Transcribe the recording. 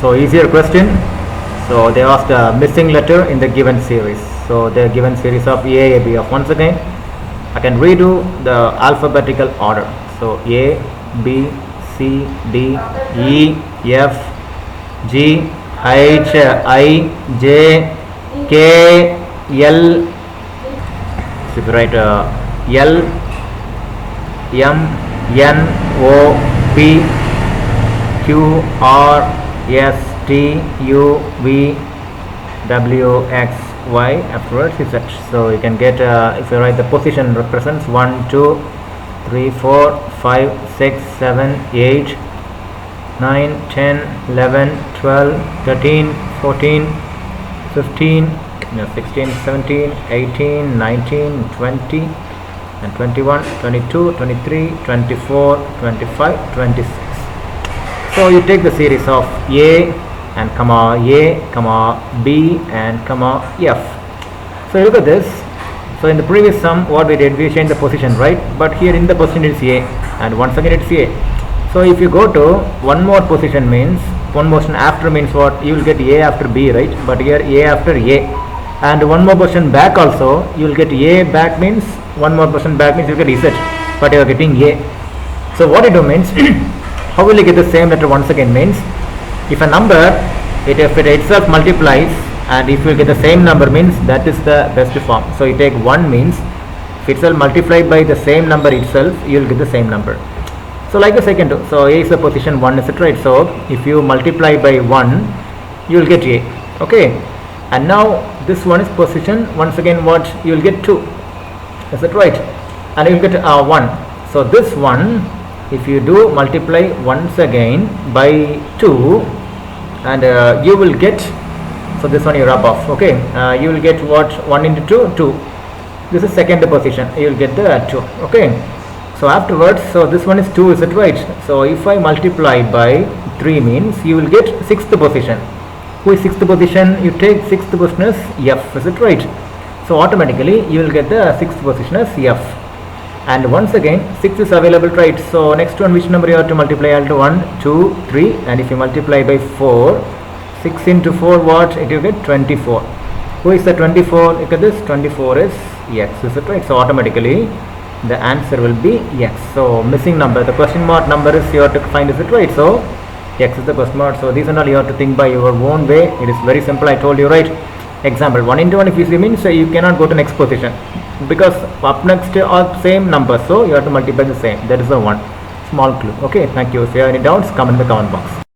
So easier question. So they asked a missing letter in the given series. So the given series of A, A, B of. Once again, I can redo the alphabetical order. So A, B, C, D, E, F, G, H, I, J, K, L. So if you write L, M, N, O, P, Q, R, S, T, U, V, W, X, Y, afterwards Z. So you can get if you write the position represents 1, 2, 3, 4, 5, 6, 7, 8, 9, 10, 11, 12, 13, 14, 15, 16, 17, 18, 19, 20 and 21, 22, 23, 24, 25, 26. So you take the series of A and comma A, comma B and comma F. So look at this. So in the previous sum what we did, we changed the position, right? But here in the position it's A and once again it's A. So if you go to one more position means, one motion after means what? You will get A after B, right? But here A after A. And one more position back also, you will get A back means, one more position back means you will get Z. But you are getting A. So what you do means, how will you get the same letter once again means, if a number, if it itself multiplies and if you get the same number means that is the best form. So you take 1 means if itself multiplied by the same number itself, you will get the same number. So like the second, so A is the position 1, etc. Right? So if you multiply by 1, you will get A. Okay. And now this one is position, once again what? You will get 2. Is that right? And you will get 1. So this one, if you do multiply once again by 2 and you will get, so this one you rub off, okay, you will get what? 1 into 2, 2. This is second position, you will get the 2, okay. So afterwards, so this one is 2, is it right? So if I multiply by 3 means you will get 6th position. Who is 6th position? You take 6th position as F, is it right? So automatically you will get the 6th position as F. And once again 6 is available, right? So next one, which number you have to multiply? I'll do 1, 2, 3, and if you multiply by 4, 6 into 4 what? It will get 24. Who is the 24? Look at this, 24 is X, is it right? So automatically the answer will be X. So missing number, the question mark number is you have to find, is it right? So X is the question mark. So these are all you have to think by your own way. It is very simple, I told you, right? Example, 1 into 1 if you see means you cannot go to next position because up next are same number, so you have to multiply the same. That is the one small clue. Okay, thank you. If you have any doubts, comment in the comment box.